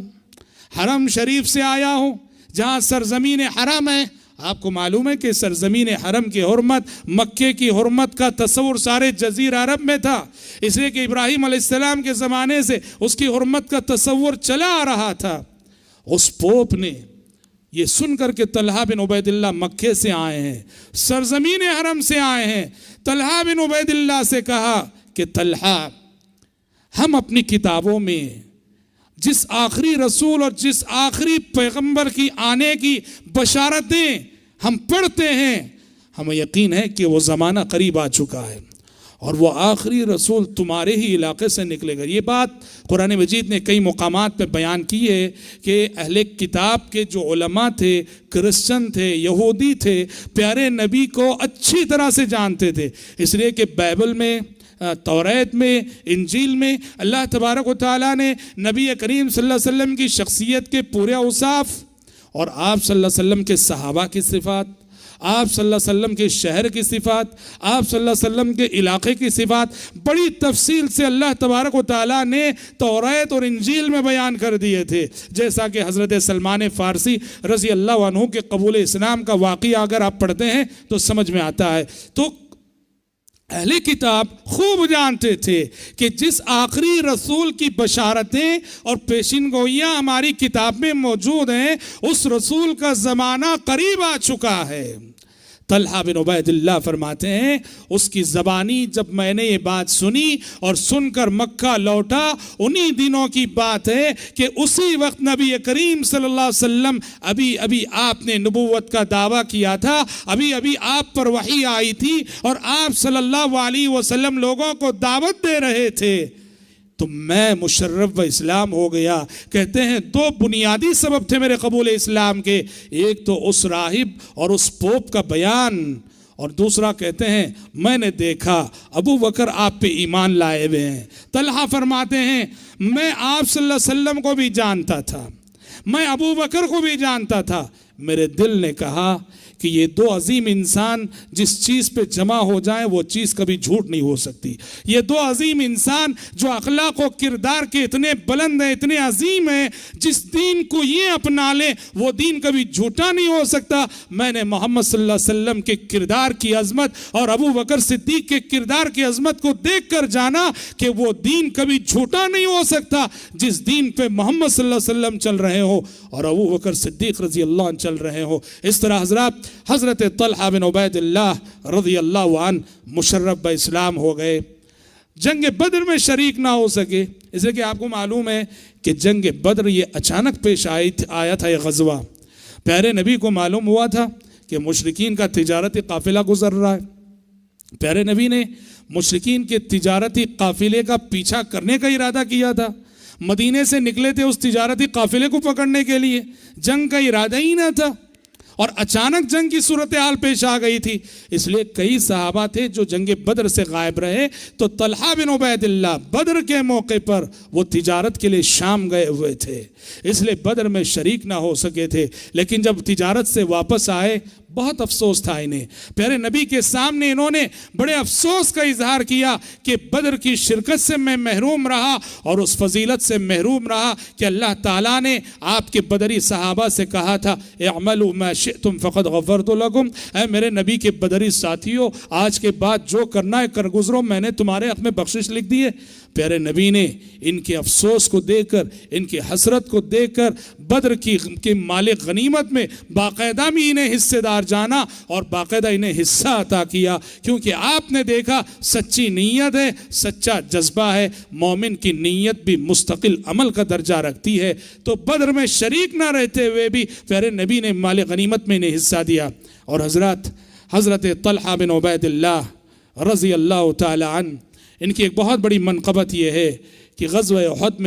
حرم شریف سے آیا ہوں, جہاں سرزمین حرم ہے. آپ کو معلوم ہے کہ سرزمین حرم کی حرمت مکے کی حرمت کا تصور سارے جزیرہ عرب میں تھا, اس لیے کہ ابراہیم علیہ السلام کے زمانے سے اس کی حرمت کا تصور چلا آ رہا تھا. اس پوپ نے یہ سن کر کہ طلحہ بن عبید اللہ مکے سے آئے ہیں, سرزمین حرم سے آئے ہیں, طلحہ بن عبید اللہ سے کہا کہ طلحہ, ہم اپنی کتابوں میں جس آخری رسول اور جس آخری پیغمبر کی آنے کی بشارتیں ہم پڑھتے ہیں, ہمیں یقین ہے کہ وہ زمانہ قریب آ چکا ہے اور وہ آخری رسول تمہارے ہی علاقے سے نکلے گا. یہ بات قرآن مجید نے کئی مقامات پہ بیان کی ہے کہ اہل کتاب کے جو علماء تھے, کرسچن تھے, یہودی تھے, پیارے نبی کو اچھی طرح سے جانتے تھے. اس لیے کہ بائبل میں, توریت میں, انجیل میں اللہ تبارک و تعالیٰ نے نبی کریم صلی اللہ علیہ وسلم کی شخصیت کے پورے اوصاف اور آپ صلی اللہ علیہ وسلم کے صحابہ کی صفات, آپ صلی اللہ علیہ وسلم کے شہر کی صفات, آپ صلی اللہ علیہ وسلم کے علاقے کی صفات بڑی تفصیل سے اللہ تبارک و تعالیٰ نے توریت اور انجیل میں بیان کر دیے تھے. جیسا کہ حضرت سلمان فارسی رضی اللہ عنہ کے قبول اسلام کا واقعہ اگر آپ پڑھتے ہیں تو سمجھ میں آتا ہے. تو اہل کتاب خوب جانتے تھے کہ جس آخری رسول کی بشارتیں اور پیشین گوئیاں ہماری کتاب میں موجود ہیں, اس رسول کا زمانہ قریب آ چکا ہے. طلحہ بن عبید اللہ فرماتے ہیں اس کی زبانی جب میں نے یہ بات سنی اور سن کر مکہ لوٹا, انہی دنوں کی بات ہے کہ اسی وقت نبی کریم صلی اللہ علیہ وسلم ابھی آپ نے نبوت کا دعویٰ کیا تھا, ابھی آپ پر وحی آئی تھی اور آپ صلی اللہ علیہ وسلم لوگوں کو دعوت دے رہے تھے. تو میں مشرف و اسلام ہو گیا. کہتے ہیں دو بنیادی سبب تھے میرے قبول اسلام کے, ایک تو اس راہب اور اس پوپ کا بیان, اور دوسرا کہتے ہیں میں نے دیکھا ابو بکر آپ پہ ایمان لائے ہوئے ہیں. طلحہ فرماتے ہیں میں آپ صلی اللہ علیہ وسلم کو بھی جانتا تھا, میں ابو بکر کو بھی جانتا تھا. میرے دل نے کہا کہ یہ دو عظیم انسان جس چیز پہ جمع ہو جائیں وہ چیز کبھی جھوٹ نہیں ہو سکتی. یہ دو عظیم انسان جو اخلاق و کردار کے اتنے بلند ہیں, اتنے عظیم ہیں, جس دین کو یہ اپنا لیں وہ دین کبھی جھوٹا نہیں ہو سکتا. میں نے محمد صلی اللہ علیہ وسلم کے کردار کی عظمت اور ابو بکر صدیق کے کردار کی عظمت کو دیکھ کر جانا کہ وہ دین کبھی جھوٹا نہیں ہو سکتا. جس دین پہ محمد صلی اللہ علیہ وسلم چل رہے ہو اور ابو بکر صدیق رضی اللہ عنہ چل رہے ہو. اس طرح حضرات حضرت طلحہ بن عبید اللہ رضی اللہ عنہ مشرف با اسلام ہو گئے. جنگ بدر میں شریک نہ ہو سکے, اس لیے کہ آپ کو معلوم ہے کہ جنگ بدر یہ اچانک پیش آیا تھا. یہ غزوہ پیارے نبی کو معلوم ہوا تھا کہ مشرکین کا تجارتی قافلہ گزر رہا ہے. پیارے نبی نے مشرکین کے تجارتی قافلے کا پیچھا کرنے کا ارادہ کیا تھا. مدینے سے نکلے تھے اس تجارتی قافلے کو پکڑنے کے لیے, جنگ کا ارادہ ہی نہ تھا اور اچانک جنگ کی صورتحال پیش آ گئی تھی. اس لیے کئی صحابہ تھے جو جنگ بدر سے غائب رہے. تو طلحہ بن عبید اللہ بدر کے موقع پر وہ تجارت کے لیے شام گئے ہوئے تھے, اس لیے بدر میں شریک نہ ہو سکے تھے. لیکن جب تجارت سے واپس آئے بہت افسوس تھا انہیں. پیارے نبی کے سامنے انہوں نے بڑے افسوس کا اظہار کیا کہ بدر کی شرکت سے میں محروم رہا اور اس فضیلت سے محروم رہا کہ اللہ تعالیٰ نے آپ کے بدری صحابہ سے کہا تھا اعملوا ما شئتم فقد غفرت لکم. اے میرے نبی کے بدری ساتھیوں, آج کے بعد جو کرنا ہے کر گزرو, میں نے تمہارے حق میں بخشش لکھ دی ہے. پیارے نبی نے ان کے افسوس کو دیکھ کر, ان کی حسرت کو دیکھ کر بدر کی مال غنیمت میں باقاعدہ بھی انہیں حصے دار جانا اور باقاعدہ انہیں حصہ عطا کیا, کیونکہ آپ نے دیکھا سچی نیت ہے, سچا جذبہ ہے. مومن کی نیت بھی مستقل عمل کا درجہ رکھتی ہے. تو بدر میں شریک نہ رہتے ہوئے بھی پیارے نبی نے مال غنیمت میں انہیں حصہ دیا. اور حضرت طلحہ بن عبید اللہ رضی اللہ تعالی عنہ, ان کی ایک بہت بڑی منقبت یہ ہے کہ غزوہ احد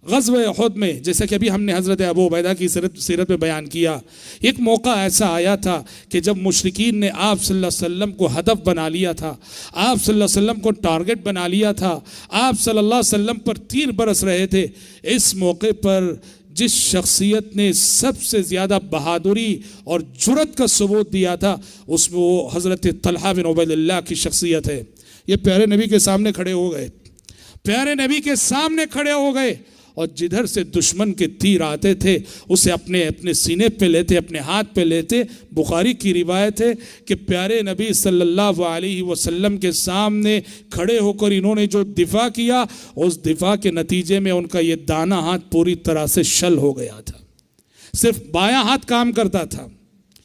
غزوہ احد میں جیسا کہ ابھی ہم نے حضرت ابو عبیدہ کی سیرت میں بیان کیا، ایک موقع ایسا آیا تھا کہ جب مشرکین نے آپ صلی اللہ علیہ وسلم کو ہدف بنا لیا تھا، آپ صلی اللہ علیہ وسلم کو ٹارگٹ بنا لیا تھا، آپ صلی اللہ علیہ وسلم پر تیر برس رہے تھے، اس موقع پر جس شخصیت نے سب سے زیادہ بہادری اور جرأت کا ثبوت دیا تھا اس میں وہ حضرت طلحہ بن عبید اللہ کی شخصیت ہے۔ یہ پیارے نبی کے سامنے کھڑے ہو گئے، پیارے نبی کے سامنے کھڑے ہو گئے، اور جدھر سے دشمن کے تیر آتے تھے اسے اپنے سینے پہ لیتے، اپنے ہاتھ پہ لیتے۔ بخاری کی روایت ہے کہ پیارے نبی صلی اللہ علیہ وسلم کے سامنے کھڑے ہو کر انہوں نے جو دفاع کیا، اس دفاع کے نتیجے میں ان کا یہ دانا ہاتھ پوری طرح سے شل ہو گیا تھا، صرف بایاں ہاتھ کام کرتا تھا،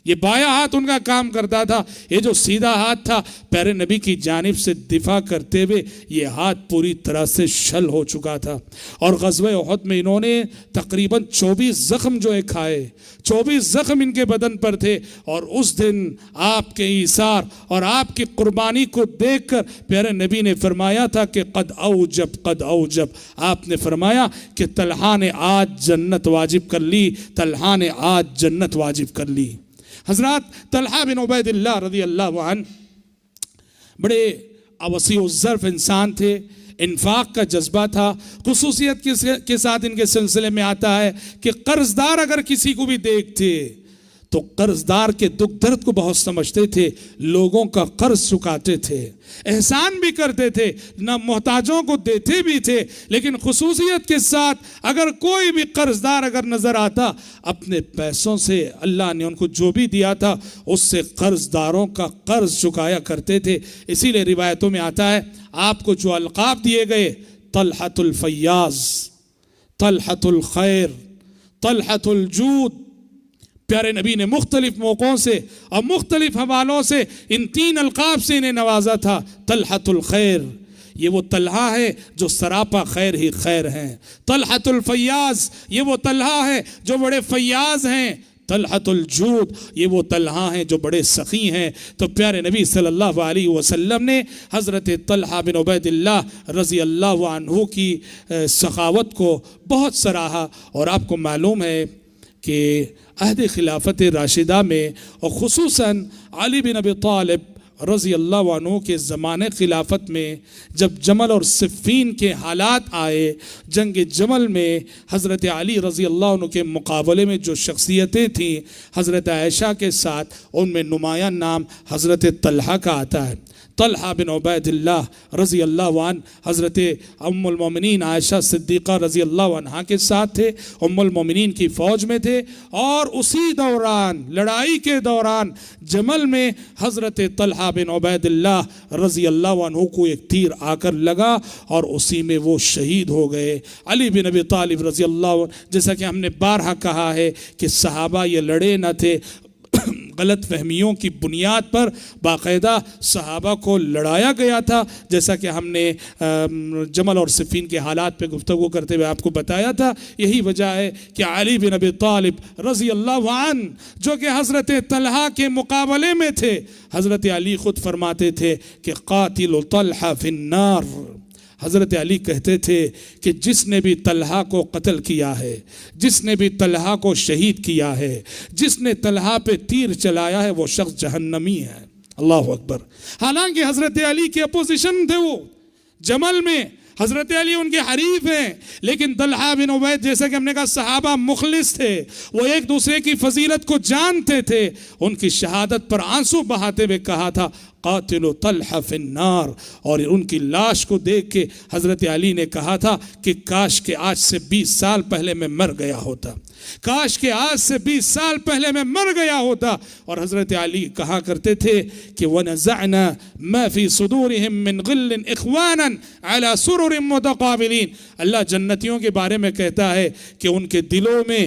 یہ بایاں ہاتھ ان کا کام کرتا تھا، یہ جو سیدھا ہاتھ تھا پیارے نبی کی جانب سے دفاع کرتے ہوئے یہ ہاتھ پوری طرح سے شل ہو چکا تھا۔ اور غزوہ احد میں انہوں نے تقریباً 24 زخم جو ہے کھائے، 24 زخم ان کے بدن پر تھے، اور اس دن آپ کے ایثار اور آپ کی قربانی کو دیکھ کر پیارے نبی نے فرمایا تھا کہ قد اوجب، آپ نے فرمایا کہ طلحہ نے آج جنت واجب کر لی، طلحہ نے آج جنت واجب کر لی۔ حضرات طلحہ بن عبید اللہ رضی اللہ عنہ بڑے وسیع الظرف انسان تھے، انفاق کا جذبہ تھا، خصوصیت کے ساتھ ان کے سلسلے میں آتا ہے کہ قرضدار اگر کسی کو بھی دیکھتے تو قرضدار کے دکھ درد کو بہت سمجھتے تھے، لوگوں کا قرض چکاتے تھے، احسان بھی کرتے تھے، نہ محتاجوں کو دیتے بھی تھے، لیکن خصوصیت کے ساتھ اگر کوئی بھی قرضدار اگر نظر آتا اپنے پیسوں سے اللہ نے ان کو جو بھی دیا تھا اس سے قرضداروں کا قرض چکایا کرتے تھے۔ اسی لیے روایتوں میں آتا ہے آپ کو جو القاب دیے گئے، طلحۃ الفیاض، طلحۃ الخیر، طلحۃ الجود، پیارے نبی نے مختلف موقعوں سے اور مختلف حوالوں سے ان 3 القاب سے انہیں نوازا تھا۔ طلحۃ الخیر، یہ وہ طلحہ ہے جو سراپا خیر ہی خیر ہیں۔ طلحۃ الفیاض، یہ وہ طلحہ ہے جو بڑے فیاض ہیں۔ طلحۃ الجود، یہ وہ طلحہ ہیں جو بڑے سخی ہیں۔ تو پیارے نبی صلی اللہ علیہ وسلم نے حضرت طلحہ بن عبید اللہ رضی اللہ عنہ کی سخاوت کو بہت سراہا، اور آپ کو معلوم ہے کہ عہد خلافت راشدہ میں اور خصوصاً علی بن ابی طالب رضی اللہ عنہ کے زمانے خلافت میں جب جمل اور صفین کے حالات آئے، جنگ جمل میں حضرت علی رضی اللہ عنہ کے مقابلے میں جو شخصیتیں تھیں حضرت عائشہ کے ساتھ، ان میں نمایاں نام حضرت طلحہ کا آتا ہے۔ طلحہ بن عبید اللہ رضی اللہ عنہ حضرت ام المومنین عائشہ صدیقہ رضی اللہ عنہ کے ساتھ تھے، ام المومنین کی فوج میں تھے، اور اسی دوران لڑائی کے دوران جمل میں حضرت طلحہ بن عبید اللہ رضی اللہ عنہ کو ایک تیر آ کر لگا اور اسی میں وہ شہید ہو گئے۔ علی بن ابی طالب رضی اللہ عنہ، جیسا کہ ہم نے بارہا کہا ہے کہ صحابہ یہ لڑے نہ تھے، غلط فہمیوں کی بنیاد پر باقاعدہ صحابہ کو لڑایا گیا تھا، جیسا کہ ہم نے جمل اور صفین کے حالات پہ گفتگو کرتے ہوئے آپ کو بتایا تھا۔ یہی وجہ ہے کہ علی بن ابی طالب رضی اللہ عنہ جو کہ حضرت طلحہ کے مقابلے میں تھے، حضرت علی خود فرماتے تھے کہ قاتل طلحہ فی النار، حضرت علی کہتے تھے کہ جس نے بھی طلحہ کو قتل کیا ہے، جس نے بھی طلحہ کو شہید کیا ہے، جس نے طلحہ پہ تیر چلایا ہے، وہ شخص جہنمی ہے۔ اللہ اکبر۔ حالانکہ حضرت علی کے اپوزیشن تھے، وہ جمل میں حضرت علی ان کے حریف ہیں، لیکن طلحہ بن عبید جیسا کہ ہم نے کہا صحابہ مخلص تھے، وہ ایک دوسرے کی فضیلت کو جانتے تھے۔ ان کی شہادت پر آنسو بہاتے ہوئے کہا تھا قاتل طلحہ فی النار، اور ان کی لاش کو دیکھ کے حضرت علی نے کہا تھا کہ کاش کہ آج سے 20 سال پہلے میں مر گیا ہوتا، کاش کہ آج سے 20 سال پہلے میں مر گیا ہوتا۔ اور حضرت علی کہا کرتے تھے کہ وَنَزَعْنَا مَا فِي صُدُورِهِم مِّن غِلٍّ إِخْوَانًا عَلَى سُرُرٍ مُتَقَابِلِينَ۔ اللہ جنتیوں کے بارے میں کہتا ہے کہ ان کے دلوں میں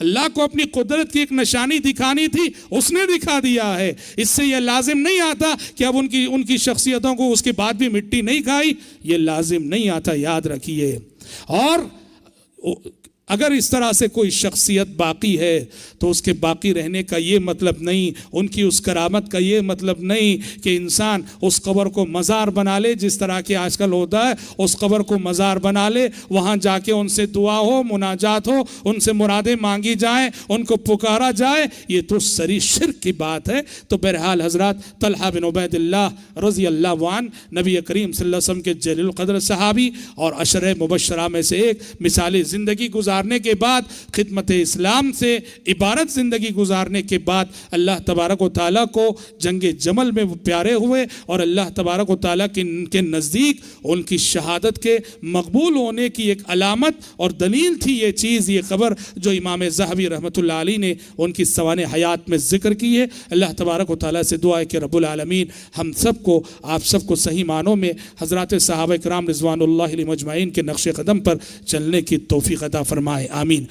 اللہ کو اپنی قدرت کی ایک نشانی دکھانی تھی, اس نے دکھا دیا ہے. اس سے یہ لازم نہیں آتا کہ اب ان کی شخصیتوں کو اس کے بعد بھی مٹی نہیں کھائی, یہ لازم نہیں آتا, یاد رکھیے. اور اگر اس طرح سے کوئی شخصیت باقی ہے تو اس کے باقی رہنے کا یہ مطلب نہیں, ان کی اس کرامت کا یہ مطلب نہیں کہ انسان اس قبر کو مزار بنا لے, جس طرح کہ آج کل ہوتا ہے, اس قبر کو مزار بنا لے, وہاں جا کے ان سے دعا ہو, مناجات ہو, ان سے مرادیں مانگی جائیں, ان کو پکارا جائے. یہ تو سری شرک کی بات ہے. تو بہرحال حضرات, طلحہ بن عبید اللہ رضی اللہ عنہ نبی کریم صلی اللہ علیہ وسلم کے جلیل القدر صحابی اور عشرہ مبشرہ میں سے ایک, مثالی زندگی گزارنے کے بعد, خدمت اسلام سے عبارت زندگی گزارنے کے بعد, اللہ تبارک و تعالیٰ کو جنگ جمل میں وہ پیارے ہوئے, اور اللہ تبارک و تعالیٰ کے نزدیک ان کی شہادت کے مقبول ہونے کی ایک علامت اور دلیل تھی یہ چیز, یہ خبر جو امام ذہبی رحمۃ اللہ علیہ نے ان کی سوانح حیات میں ذکر کی ہے. اللہ تبارک و تعالیٰ سے دعا ہے کہ رب العالمین ہم سب کو, آپ سب کو صحیح معنوں میں حضرات صحابہ کرام رضوان اللہ علیہم اجمعین کے نقش قدم پر چلنے کی توفیق عطا فرمائے. آمین.